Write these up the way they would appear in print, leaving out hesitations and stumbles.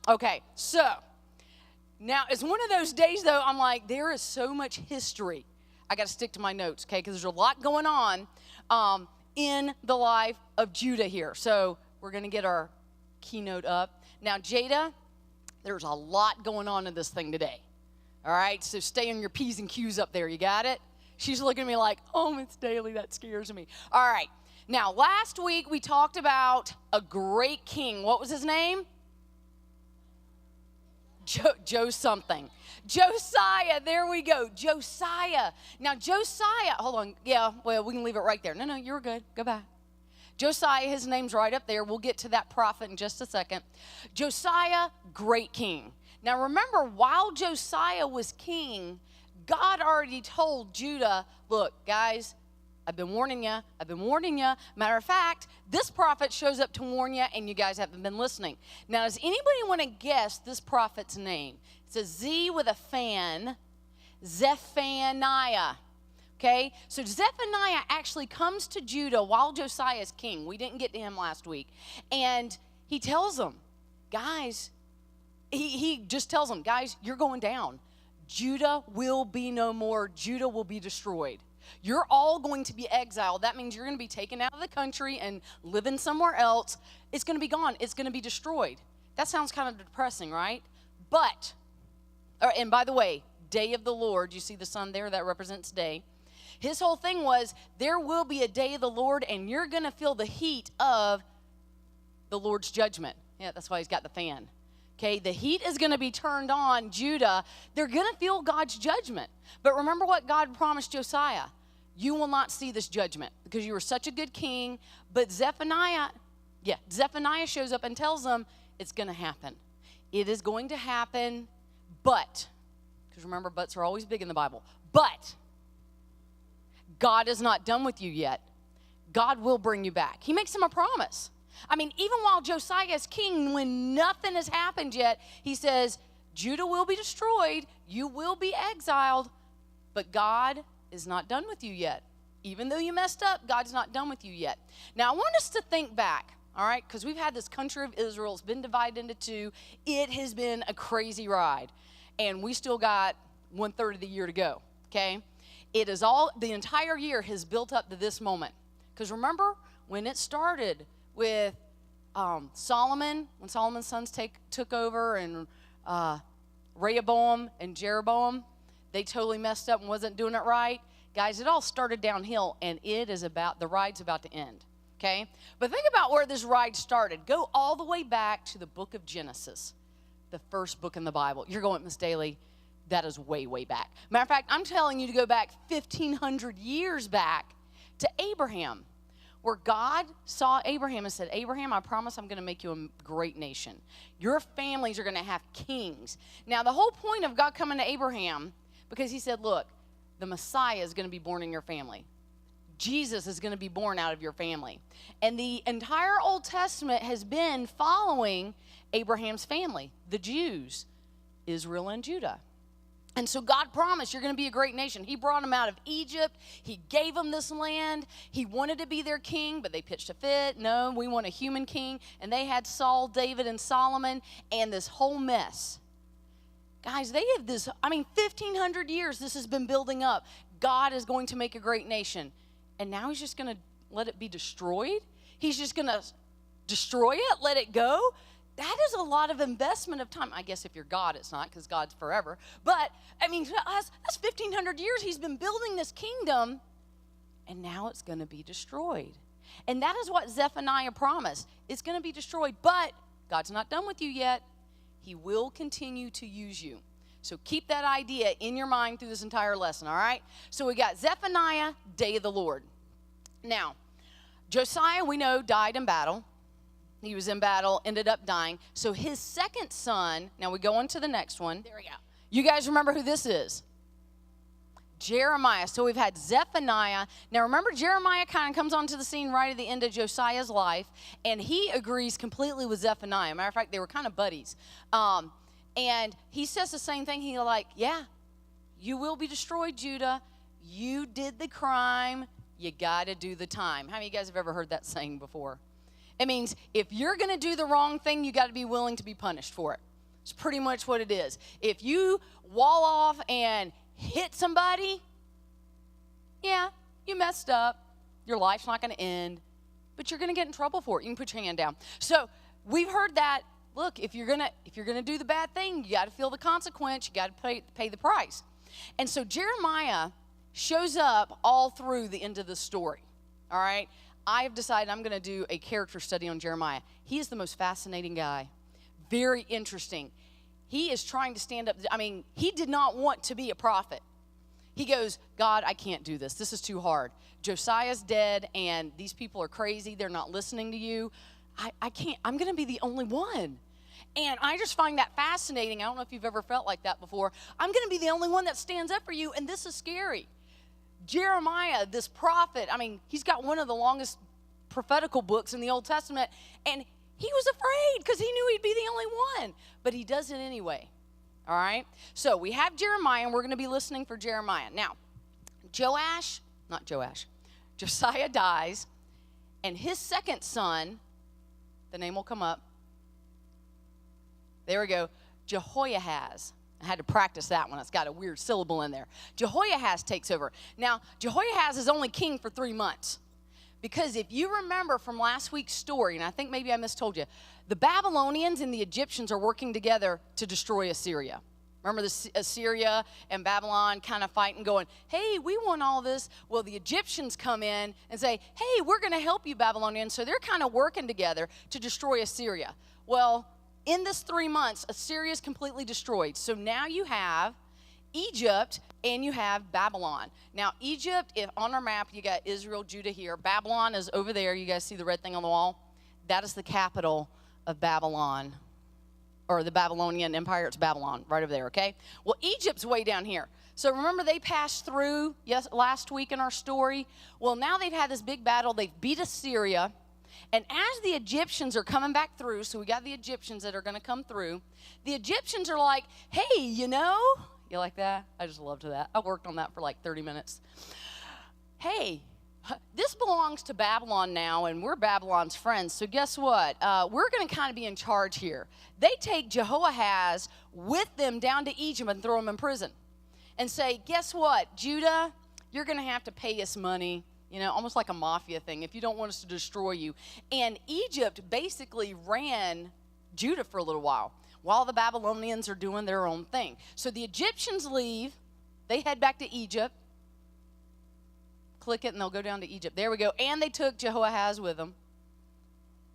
Okay, so now it's one of those days, though, I'm like, there is so much history. I got to stick to my notes, okay, because there's a lot going on in the life of Judah here. So we're going to get our keynote up. Now, Jada, there's a lot going on in this thing today. All right, so stay on your P's and Q's up there. You got it? She's looking at me like, oh, Miss Daly, that scares me. All right, now, last week we talked about a great king. What was his name? Joe something. Josiah, there we go. Josiah. Now, Josiah, hold on. Yeah, well, we can leave it right there. No, you're good. Go back. Josiah, his name's right up there. We'll get to that prophet in just a second. Josiah, great king. Now, remember, while Josiah was king, God already told Judah, look, guys, I've been warning you. I've been warning you. Matter of fact, this prophet shows up to warn you, and you guys haven't been listening. Now, does anybody want to guess this prophet's name? It's a Z with a fan, Zephaniah. Okay, so Zephaniah actually comes to Judah while Josiah is king. We didn't get to him last week. And he tells them, guys, he just tells them, guys, you're going down. Judah will be no more. Judah will be destroyed. You're all going to be exiled. That means you're going to be taken out of the country and living somewhere else. It's going to be gone. It's going to be destroyed. That sounds kind of depressing, right? But, and by the way, day of the Lord, you see the sun there? That represents day. His whole thing was, there will be a day of the Lord, and you're going to feel the heat of the Lord's judgment. Yeah, that's why he's got the fan. Okay, the heat is going to be turned on Judah. They're going to feel God's judgment. But remember what God promised Josiah. You will not see this judgment because you were such a good king. But Zephaniah shows up and tells them it's going to happen. It is going to happen, but, because remember, buts are always big in the Bible. But God is not done with you yet. God will bring you back. He makes him a promise. I mean, even while Josiah is king, when nothing has happened yet, he says, Judah will be destroyed, you will be exiled, but God is not done with you yet. Even though you messed up, God's not done with you yet. Now, I want us to think back, all right, because we've had this country of Israel. It's been divided into two. It has been a crazy ride, and we still got 1/3 of the year to go, okay? It is all, the entire year has built up to this moment. Because remember, when it started with Solomon, when Solomon's sons took over, and Rehoboam and Jeroboam, they totally messed up and wasn't doing it right. Guys, it all started downhill, and the ride's about to end, okay? But think about where this ride started. Go all the way back to the book of Genesis, the first book in the Bible. You're going, Miss Daly, that is way, way back. Matter of fact, I'm telling you to go back 1,500 years back to Abraham, where God saw Abraham and said, Abraham, I promise I'm going to make you a great nation. Your families are going to have kings. Now, the whole point of God coming to Abraham, because he said, look, the Messiah is going to be born in your family. Jesus is going to be born out of your family. And the entire Old Testament has been following Abraham's family, the Jews, Israel and Judah. And so God promised, you're going to be a great nation. He brought them out of Egypt. He gave them this land. He wanted to be their king, but they pitched a fit. No, we want a human king. And they had Saul, David, and Solomon, and this whole mess. Guys, they have this, 1,500 years this has been building up. God is going to make a great nation. And now he's just going to let it be destroyed? He's just going to destroy it, let it go? That is a lot of investment of time. I guess if you're God, it's not, because God's forever. But, to us, that's 1,500 years he's been building this kingdom, and now it's going to be destroyed. And that is what Zephaniah promised. It's going to be destroyed, but God's not done with you yet. He will continue to use you. So keep that idea in your mind through this entire lesson, all right? So we got Zephaniah, day of the Lord. Now, Josiah, we know, died in battle. He was in battle, ended up dying. So his second son, now we go on to the next one. There we go. You guys remember who this is? Jeremiah. So we've had Zephaniah. Now remember, Jeremiah kind of comes onto the scene right at the end of Josiah's life, and he agrees completely with Zephaniah. Matter of fact, they were kind of buddies. And he says the same thing. He's like, yeah, you will be destroyed, Judah. You did the crime. You got to do the time. How many of you guys have ever heard that saying before? It means if you're going to do the wrong thing, you got to be willing to be punished for it. It's pretty much what it is. If you wall off and hit somebody, yeah, you messed up. Your life's not going to end, but you're going to get in trouble for it. You can put your hand down. So we've heard that. Look, if you're gonna do the bad thing, you got to feel the consequence. You got to pay the price. And so Jeremiah shows up all through the end of the story. All right, I have decided I'm going to do a character study on Jeremiah. He is the most fascinating guy. Very interesting. He is trying to stand up. I mean, he did not want to be a prophet. He goes, God, I can't do this. This is too hard. Josiah's dead, and these people are crazy. They're not listening to you. I can't. I'm going to be the only one. And I just find that fascinating. I don't know if you've ever felt like that before. I'm going to be the only one that stands up for you, and this is scary. Jeremiah, this prophet, I mean, he's got one of the longest prophetical books in the Old Testament, and he was afraid because he knew he'd be the only one, but he does it anyway. All right? So we have Jeremiah, and we're going to be listening for Jeremiah. Now, Josiah dies, and his second son, the name will come up. There we go. Jehoahaz. I had to practice that one. It's got a weird syllable in there. Jehoahaz takes over. Now, Jehoahaz is only king for 3 months. Because if you remember from last week's story, and I think maybe I mistold you, the Babylonians and the Egyptians are working together to destroy Assyria. Remember the Assyria and Babylon kind of fighting, going, hey, we want all this. Well, the Egyptians come in and say, hey, we're going to help you, Babylonians. So they're kind of working together to destroy Assyria. Well, in this 3 months, Assyria is completely destroyed. So now you have Egypt and you have Babylon. Now, Egypt, if on our map, you got Israel, Judah here. Babylon is over there. You guys see the red thing on the wall? That is the capital of Babylon, or the Babylonian Empire. It's Babylon, right over there, okay? Well, Egypt's way down here. So remember they passed through last week in our story? Well, now they've had this big battle. They've beat Assyria. And as the Egyptians are coming back through, so we got the Egyptians that are going to come through, the Egyptians are like, hey, you know, you like that? I just loved that. I worked on that for like 30 minutes. Hey, this belongs to Babylon now, and we're Babylon's friends. So guess what? We're going to kind of be in charge here. They take Jehoahaz with them down to Egypt and throw him in prison and say, guess what, Judah, you're going to have to pay us money. You know, almost like a mafia thing, if you don't want us to destroy you. And Egypt basically ran Judah for a little while the Babylonians are doing their own thing. So the Egyptians leave. They head back to Egypt. Click it, and they'll go down to Egypt. There we go. And they took Jehoahaz with them.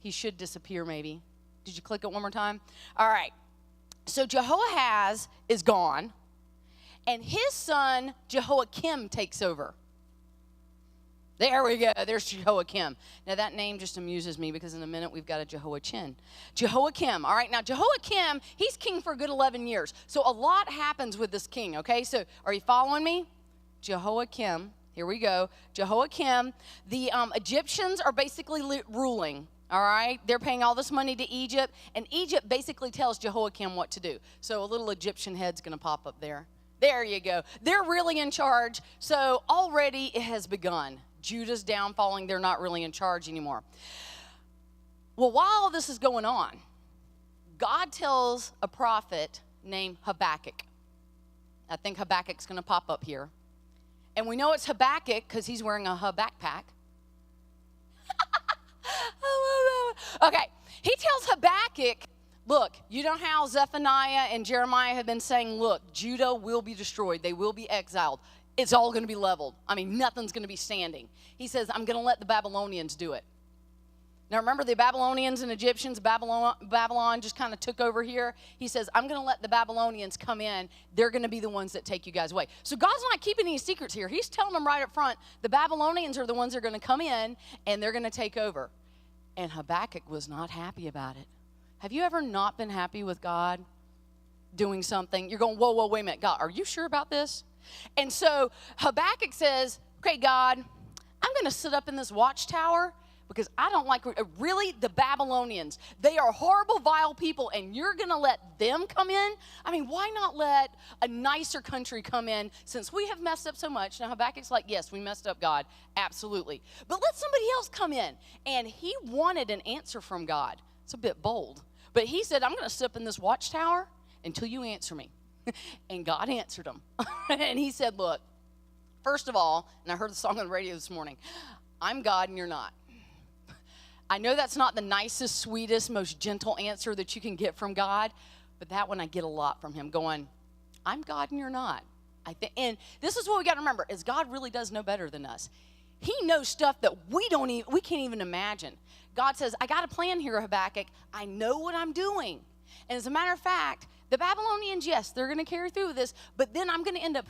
He should disappear, maybe. Did you click it one more time? All right. So Jehoahaz is gone, and his son Jehoiakim takes over. There we go. There's Jehoiakim. Now, that name just amuses me because in a minute we've got a Jehoiachin. Jehoiakim. All right. Now, Jehoiakim, he's king for a good 11 years. So a lot happens with this king, okay? So are you following me? Jehoiakim. Here we go. Jehoiakim. The Egyptians are basically ruling, all right? They're paying all this money to Egypt, and Egypt basically tells Jehoiakim what to do. So a little Egyptian head's going to pop up there. There you go. They're really in charge. So already it has begun. Judah's downfalling. They're not really in charge anymore. Well, while all this is going on, God tells a prophet named Habakkuk. I think Habakkuk's going to pop up here. And we know it's Habakkuk because he's wearing a backpack. Okay, he tells Habakkuk, look, you know how Zephaniah and Jeremiah have been saying, look, Judah will be destroyed. They will be exiled. It's all going to be leveled. I mean, nothing's going to be standing. He says, I'm going to let the Babylonians do it. Now, remember the Babylonians and Egyptians, Babylon just kind of took over here. He says, I'm going to let the Babylonians come in. They're going to be the ones that take you guys away. So God's not keeping any secrets here. He's telling them right up front, the Babylonians are the ones that are going to come in, and they're going to take over. And Habakkuk was not happy about it. Have you ever not been happy with God doing something? You're going, whoa, wait a minute. God, are you sure about this? And so Habakkuk says, okay, God, I'm going to sit up in this watchtower because I don't like, really, the Babylonians. They are horrible, vile people, and you're going to let them come in? I mean, why not let a nicer country come in since we have messed up so much? Now, Habakkuk's like, yes, we messed up, God, absolutely. But let somebody else come in. And he wanted an answer from God. It's a bit bold. But he said, I'm going to sit up in this watchtower, until you answer me. And God answered him. And he said, look, first of all, and I heard the song on the radio this morning, I'm God and you're not. I know that's not the nicest, sweetest, most gentle answer that you can get from God, but that one I get a lot from him, going, I'm God and you're not. And this is what we got to remember, is God really does know better than us. He knows stuff that we can't even imagine. God says, I got a plan here, Habakkuk. I know what I'm doing. And as a matter of fact, the Babylonians, yes, they're going to carry through with this, but then I'm going to end up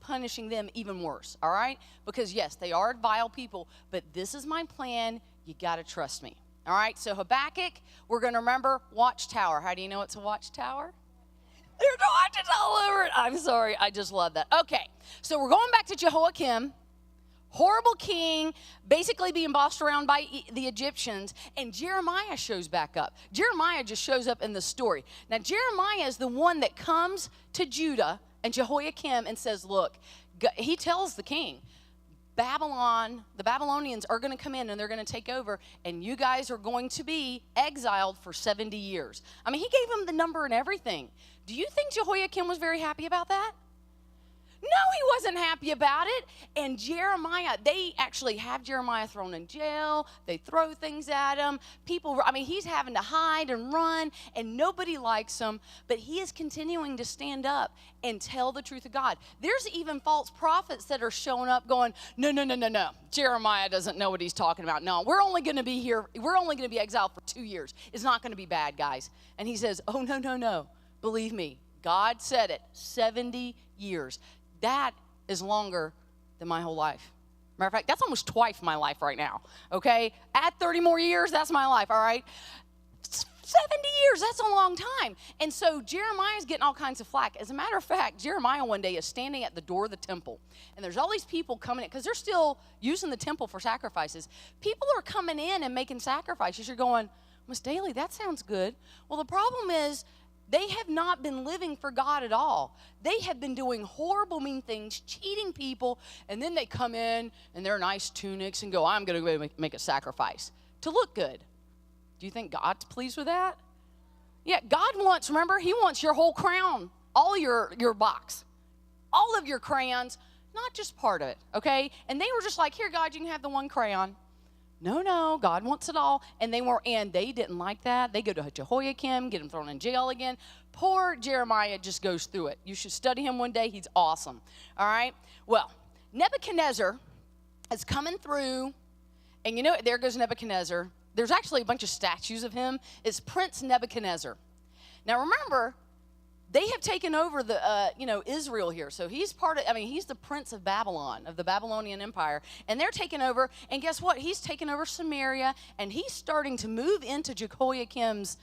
punishing them even worse, all right? Because, yes, they are vile people, but this is my plan. You got to trust me. All right, so Habakkuk, we're going to remember watchtower. How do you know it's a watchtower? There's watches all over it. I'm sorry, I just love that. Okay, so we're going back to Jehoiakim, horrible king, basically being bossed around by the Egyptians, and Jeremiah shows back up. Jeremiah just shows up in the story. Now, Jeremiah is the one that comes to Judah and Jehoiakim and says, look, he tells the king, the Babylonians are going to come in and they're going to take over, and you guys are going to be exiled for 70 years. I mean, he gave him the number and everything. Do you think Jehoiakim was very happy about that? No, he wasn't happy about it. And Jeremiah, they actually have Jeremiah thrown in jail. They throw things at him. He's having to hide and run, and nobody likes him. But he is continuing to stand up and tell the truth of God. There's even false prophets that are showing up going, no. Jeremiah doesn't know what he's talking about. No, we're only going to be here. We're only going to be exiled for 2 years. It's not going to be bad, guys. And he says, oh, no. Believe me, God said it, 70 years. That is longer than my whole life. Matter of fact, that's almost twice my life right now, okay? Add 30 more years, that's my life, all right? 70 years, that's a long time. And so Jeremiah's getting all kinds of flack. As a matter of fact, Jeremiah one day is standing at the door of the temple, and there's all these people coming in, because they're still using the temple for sacrifices. People are coming in and making sacrifices. You're going, Miss Daly, that sounds good. Well, the problem is, they have not been living for God at all. They have been doing horrible, mean things, cheating people, and then they come in in their nice tunics and go, I'm going to go make a sacrifice to look good. Do you think God's pleased with that? Yeah, God wants, remember, he wants your whole crown, all your box, all of your crayons, not just part of it, okay? And they were just like, here, God, you can have the one crayon. No, God wants it all. And they didn't like that. They go to Jehoiakim, get him thrown in jail again. Poor Jeremiah just goes through it. You should study him one day. He's awesome. All right? Well, Nebuchadnezzar is coming through, and there goes Nebuchadnezzar. There's actually a bunch of statues of him. It's Prince Nebuchadnezzar. Now, remember, they have taken over Israel here. So he's he's the prince of Babylon, of the Babylonian Empire. And they're taking over, and guess what? He's taken over Samaria, and he's starting to move into Jehoiakim's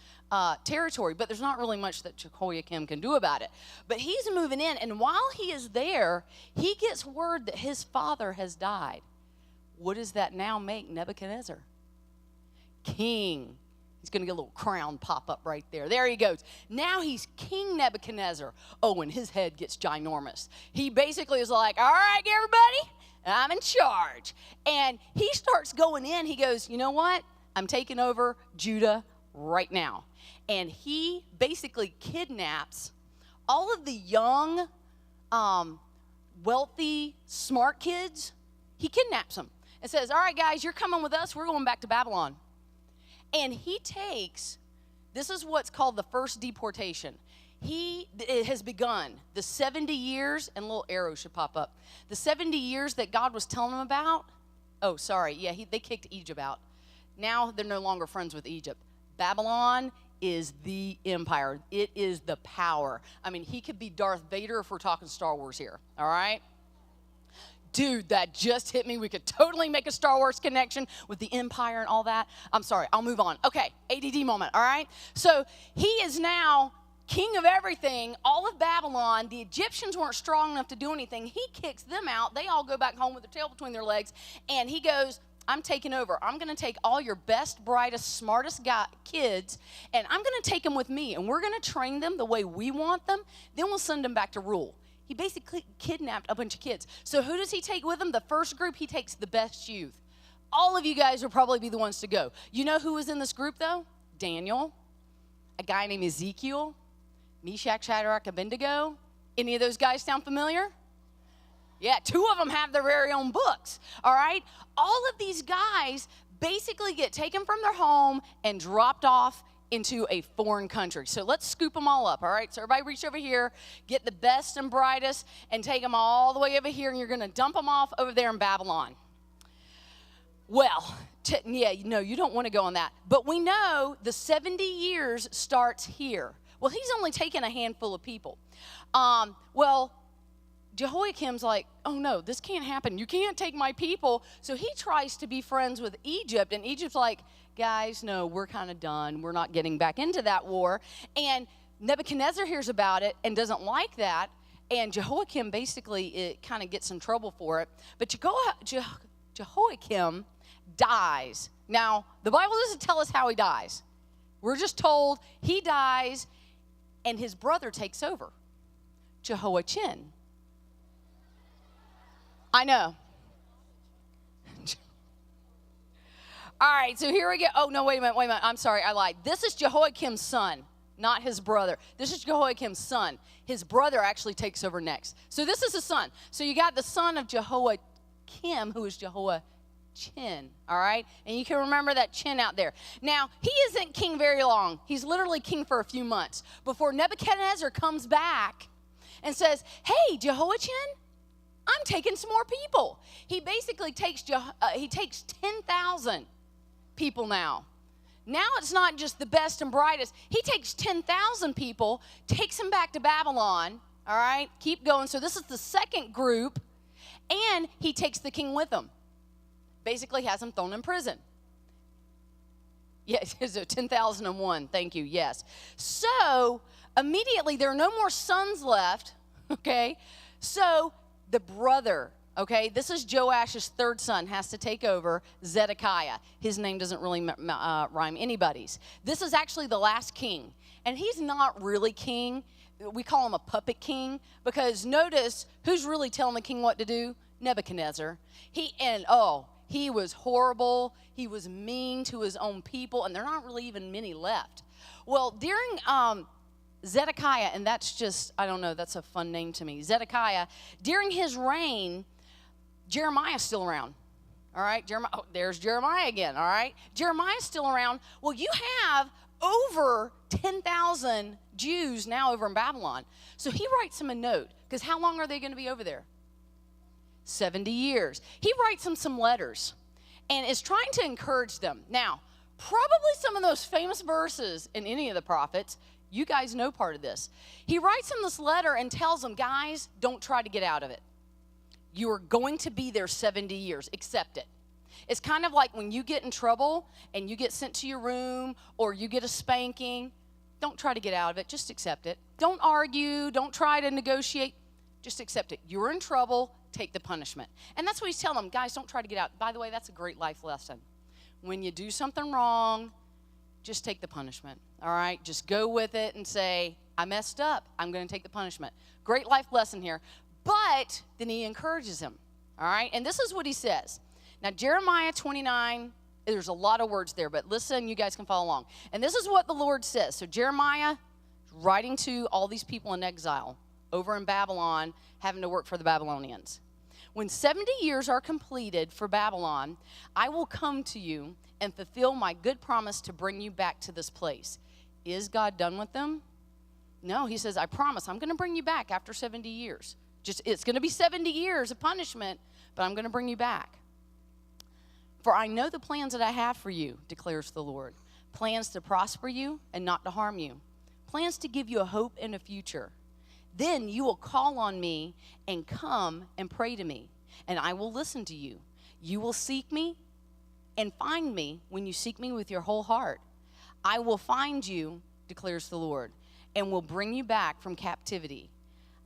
territory. But there's not really much that Jehoiakim can do about it. But he's moving in, and while he is there, he gets word that his father has died. What does that now make Nebuchadnezzar? King. He's going to get a little crown pop up right there. There he goes. Now he's King Nebuchadnezzar. Oh, and his head gets ginormous. He basically is like, all right, everybody, I'm in charge. And he starts going in. He goes, you know what? I'm taking over Judah right now. And he basically kidnaps all of the young, wealthy, smart kids. He kidnaps them and says, all right, guys, you're coming with us. We're going back to Babylon. And he takes, this is what's called the first deportation. It has begun. The 70 years, and a little arrow should pop up. The 70 years that God was telling them about. Oh, sorry. Yeah, they kicked Egypt out. Now they're no longer friends with Egypt. Babylon is the empire. It is the power. I mean, he could be Darth Vader if we're talking Star Wars here. All right? Dude, that just hit me. We could totally make a Star Wars connection with the Empire and all that. I'm sorry, I'll move on. Okay, ADD moment, all right? So he is now king of everything, all of Babylon. The Egyptians weren't strong enough to do anything. He kicks them out. They all go back home with their tail between their legs. And he goes, I'm taking over. I'm going to take all your best, brightest, smartest kids, and I'm going to take them with me. And we're going to train them the way we want them. Then we'll send them back to rule. He basically kidnapped a bunch of kids. So who does he take with him? The first group, he takes the best youth. All of you guys will probably be the ones to go. You know who was in this group, though? Daniel, a guy named Ezekiel, Meshach, Shadrach, Abednego. Any of those guys sound familiar? Yeah, 2 of them have their very own books, all right? All of these guys basically get taken from their home and dropped off into a foreign country. So let's scoop them all up, all right? So everybody reach over here, get the best and brightest, and take them all the way over here, and you're going to dump them off over there in Babylon. Well, you don't want to go on that. But we know the 70 years starts here. Well, he's only taken a handful of people. Jehoiakim's like, oh no, this can't happen. You can't take my people. So he tries to be friends with Egypt, and Egypt's like, guys, no, we're kind of done. We're not getting back into that war. And Nebuchadnezzar hears about it and doesn't like that, and Jehoiakim basically kind of gets in trouble for it. But Jehoiakim dies. Now, the Bible doesn't tell us how he dies. We're just told he dies, and his brother takes over, Jehoiachin. I know. All right, so here we go. Oh, no, wait a minute. I'm sorry, I lied. This is Jehoiakim's son, not his brother. This is Jehoiakim's son. His brother actually takes over next. So this is his son. So you got the son of Jehoiakim, who is Jehoiachin, all right? And you can remember that chin out there. Now, he isn't king very long. He's literally king for a few months before Nebuchadnezzar comes back and says, hey, Jehoiachin, I'm taking some more people. He basically takes 10,000 people now. Now it's not just the best and brightest. He takes 10,000 people, takes them back to Babylon, all right? Keep going. So this is the second group, and he takes the king with him. Basically has him thrown in prison. Yes, so 10,001, thank you, yes. So immediately there are no more sons left, okay? So the brother, okay, this is Joash's third son, has to take over, Zedekiah. His name doesn't really rhyme anybody's. This is actually the last king, and he's not really king. We call him a puppet king, because notice who's really telling the king what to do? Nebuchadnezzar. He was horrible. He was mean to his own people, and there aren't really even many left. Well, during Zedekiah, and that's just, I don't know, that's a fun name to me. Zedekiah, during his reign, Jeremiah's still around. All right, there's Jeremiah again, all right? Jeremiah's still around. Well, you have over 10,000 Jews now over in Babylon. So he writes them a note, because how long are they going to be over there? 70 years. He writes them some letters and is trying to encourage them. Now, probably some of those famous verses in any of the prophets, you guys know part of this. He writes them this letter and tells them, guys, don't try to get out of it. You are going to be there 70 years. Accept it. It's kind of like when you get in trouble and you get sent to your room or you get a spanking. Don't try to get out of it. Just accept it. Don't argue. Don't try to negotiate. Just accept it. You're in trouble. Take the punishment. And that's what he's telling them. Guys, don't try to get out. By the way, that's a great life lesson. When you do something wrong, just take the punishment, all right? Just go with it and say, I messed up. I'm going to take the punishment. Great life lesson here. But then he encourages him, all right? And this is what he says. Now, Jeremiah 29, there's a lot of words there, but listen, you guys can follow along. And this is what the Lord says. So Jeremiah writing to all these people in exile over in Babylon, having to work for the Babylonians. When 70 years are completed for Babylon, I will come to you and fulfill my good promise to bring you back to this place. Is God done with them? No, he says, I promise I'm going to bring you back after 70 years. It's going to be 70 years of punishment, but I'm going to bring you back. For I know the plans that I have for you, declares the Lord. Plans to prosper you and not to harm you. Plans to give you a hope and a future. Then you will call on me and come and pray to me, and I will listen to you. You will seek me and find me when you seek me with your whole heart. I will find you, declares the Lord, and will bring you back from captivity.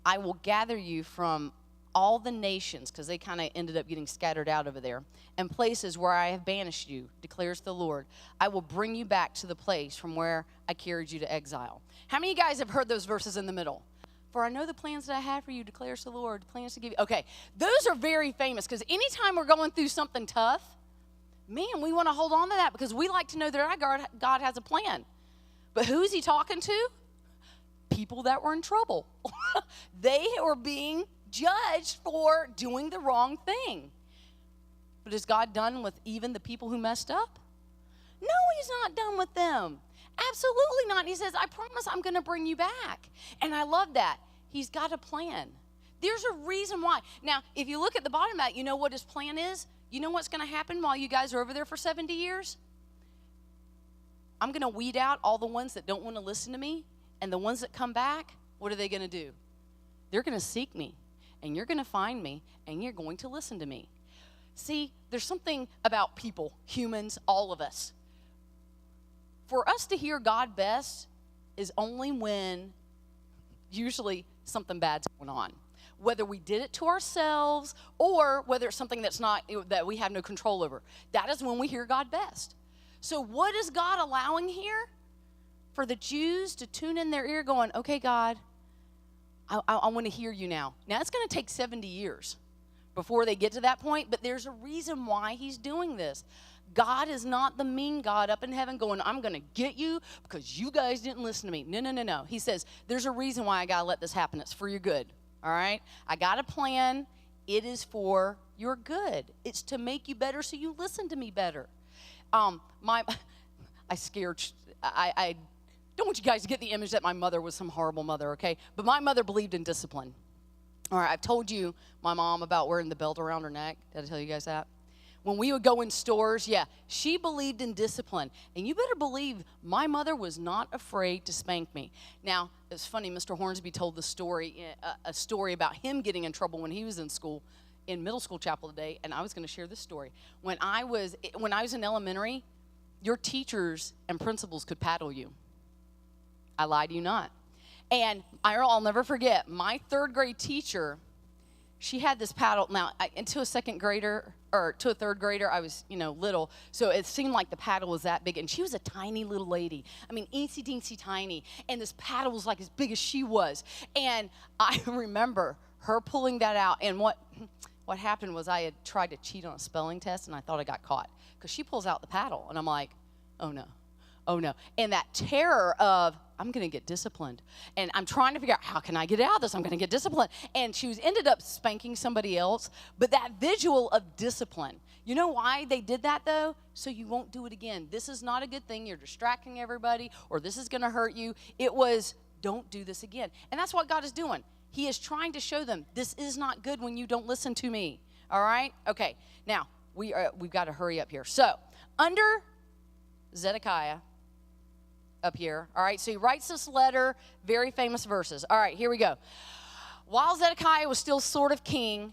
I will gather you from all the nations, because they kind of ended up getting scattered out over there, and places where I have banished you, declares the Lord. I will bring you back to the place from where I carried you to exile. How many of you guys have heard those verses in the middle? For I know the plans that I have for you, declares the Lord, plans to give you. Okay, those are very famous, because anytime we're going through something tough, man, we want to hold on to that because we like to know that our God has a plan. But who is he talking to? people that were in trouble. They were being judged for doing the wrong thing. But is God done with even the people who messed up? No, he's not done with them. Absolutely not. He says, I promise I'm going to bring you back. And I love that. He's got a plan. There's a reason why. Now, if you look at the bottom of that, you know what his plan is? You know what's going to happen while you guys are over there for 70 years? I'm going to weed out all the ones that don't want to listen to me. And the ones that come back, what are they going to do? They're going to seek me. And you're going to find me. And you're going to listen to me. See, there's something about people, humans, all of us. For us to hear God best is only when usually something bad's going on. Whether we did it to ourselves or whether it's something that we have no control over. That is when we hear God best. So what is God allowing here? For the Jews to tune in their ear going, okay, God, I want to hear you now. Now, it's going to take 70 years before they get to that point, but there's a reason why he's doing this. God is not the mean God up in heaven going, I'm going to get you because you guys didn't listen to me. No, no, no, no. He says, there's a reason why I got to let this happen. It's for your good, all right? I got a plan. It is for your good. It's to make you better so you listen to me better. I don't want you guys to get the image that my mother was some horrible mother, okay? But my mother believed in discipline. All right, I've told you my mom about wearing the belt around her neck. Did I tell you guys that? When we would go in stores, yeah, she believed in discipline. And you better believe my mother was not afraid to spank me. Now, it's funny, Mr. Hornsby told the story, a story about him getting in trouble when he was in school, in middle school chapel today, and I was going to share this story. When I was in elementary, your teachers and principals could paddle you. I lie to you not. And I'll never forget, my third grade teacher, she had this paddle. Now, to a second grader, or to a third grader, I was, little. So it seemed like the paddle was that big. And she was a tiny little lady. I mean, eensy-deensy tiny. And this paddle was like as big as she was. And I remember her pulling that out. And what happened was I had tried to cheat on a spelling test, and I thought I got caught. Because she pulls out the paddle, and I'm like, oh, no. Oh, no. And that terror of, I'm going to get disciplined. And I'm trying to figure out, how can I get out of this? I'm going to get disciplined. And she ended up spanking somebody else. But that visual of discipline, you know why they did that, though? So you won't do it again. This is not a good thing. You're distracting everybody, or this is going to hurt you. It was, don't do this again. And that's what God is doing. He is trying to show them, this is not good when you don't listen to me. All right? Okay. Now, we've got to hurry up here. So, under Zedekiah, up here, all right, so he writes this letter, very famous verses. All right, here we go. While Zedekiah was still sort of king,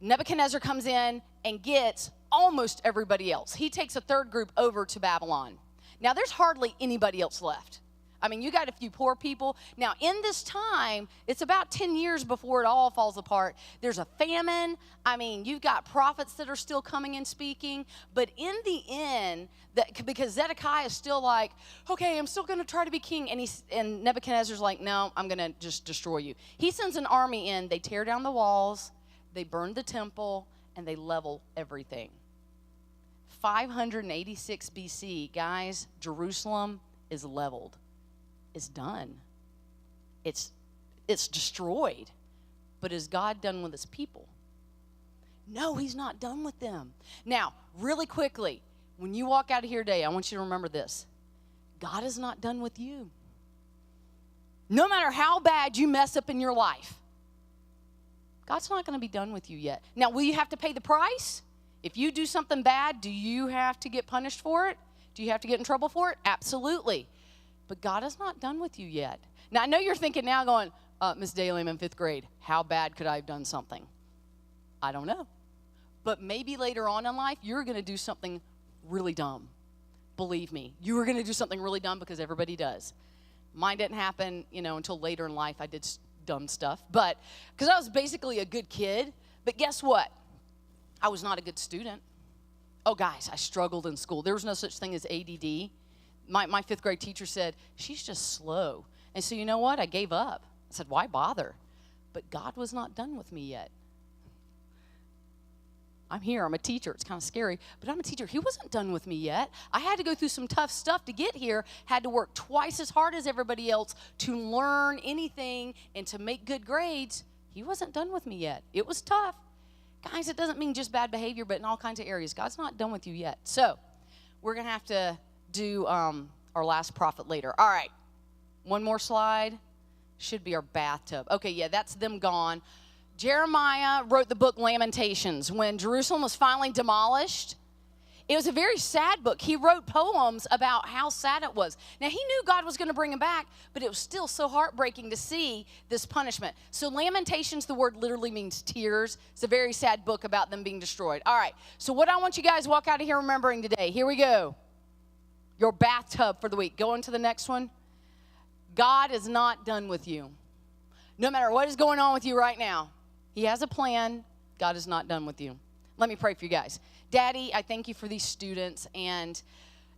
Nebuchadnezzar comes in and gets almost everybody else. He takes a third group over to Babylon. Now, there's hardly anybody else left. I mean, you got a few poor people. Now, in this time, it's about 10 years before it all falls apart. There's a famine. I mean, you've got prophets that are still coming and speaking. But in the end, because Zedekiah is still like, okay, I'm still going to try to be king. And Nebuchadnezzar's like, no, I'm going to just destroy you. He sends an army in. They tear down the walls. They burn the temple. And they level everything. 586 BC, guys, Jerusalem is leveled. It's done. It's destroyed. But is God done with his people? No, he's not done with them. Now, really quickly, when you walk out of here today, I want you to remember this. God is not done with you. No matter how bad you mess up in your life, God's not going to be done with you yet. Now, will you have to pay the price? If you do something bad, do you have to get punished for it? Do you have to get in trouble for it? Absolutely. But God is not done with you yet. Now, I know you're thinking now going, Miss Daly, I'm in 5th grade. How bad could I have done something? I don't know. But maybe later on in life, you're going to do something really dumb. Believe me, you were going to do something really dumb because everybody does. Mine didn't happen, until later in life. I did dumb stuff. But because I was basically a good kid. But guess what? I was not a good student. Oh, guys, I struggled in school. There was no such thing as ADD. My 5th grade teacher said, she's just slow. And so you know what? I gave up. I said, why bother? But God was not done with me yet. I'm here. I'm a teacher. It's kind of scary, but I'm a teacher. He wasn't done with me yet. I had to go through some tough stuff to get here, had to work twice as hard as everybody else to learn anything and to make good grades. He wasn't done with me yet. It was tough. Guys, it doesn't mean just bad behavior, but in all kinds of areas. God's not done with you yet. So we're going to have to do our last prophet later. All right. One more slide. Should be our bathtub. Okay, yeah, that's them gone. Jeremiah wrote the book Lamentations. When Jerusalem was finally demolished, it was a very sad book. He wrote poems about how sad it was. Now, he knew God was going to bring him back, but it was still so heartbreaking to see this punishment. So Lamentations, the word literally means tears. It's a very sad book about them being destroyed. All right, so what I want you guys to walk out of here remembering today, here we go. Your bathtub for the week. Go on to the next one. God is not done with you. No matter what is going on with you right now, he has a plan. God is not done with you. Let me pray for you guys. Daddy, I thank you for these students, and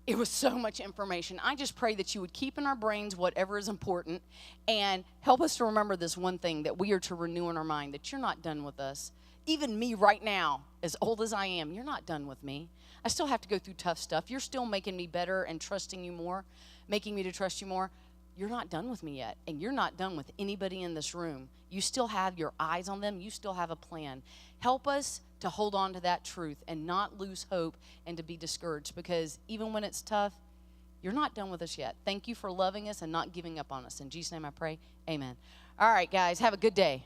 it was so much information. I just pray that you would keep in our brains whatever is important and help us to remember this one thing, that we are to renew in our mind, that you're not done with us. Even me right now, as old as I am, you're not done with me. I still have to go through tough stuff. You're still making me better and trusting you more, making me to trust you more. You're not done with me yet, and you're not done with anybody in this room. You still have your eyes on them. You still have a plan. Help us to hold on to that truth and not lose hope and to be discouraged, because even when it's tough, you're not done with us yet. Thank you for loving us and not giving up on us. In Jesus' name I pray, amen. All right, guys, have a good day.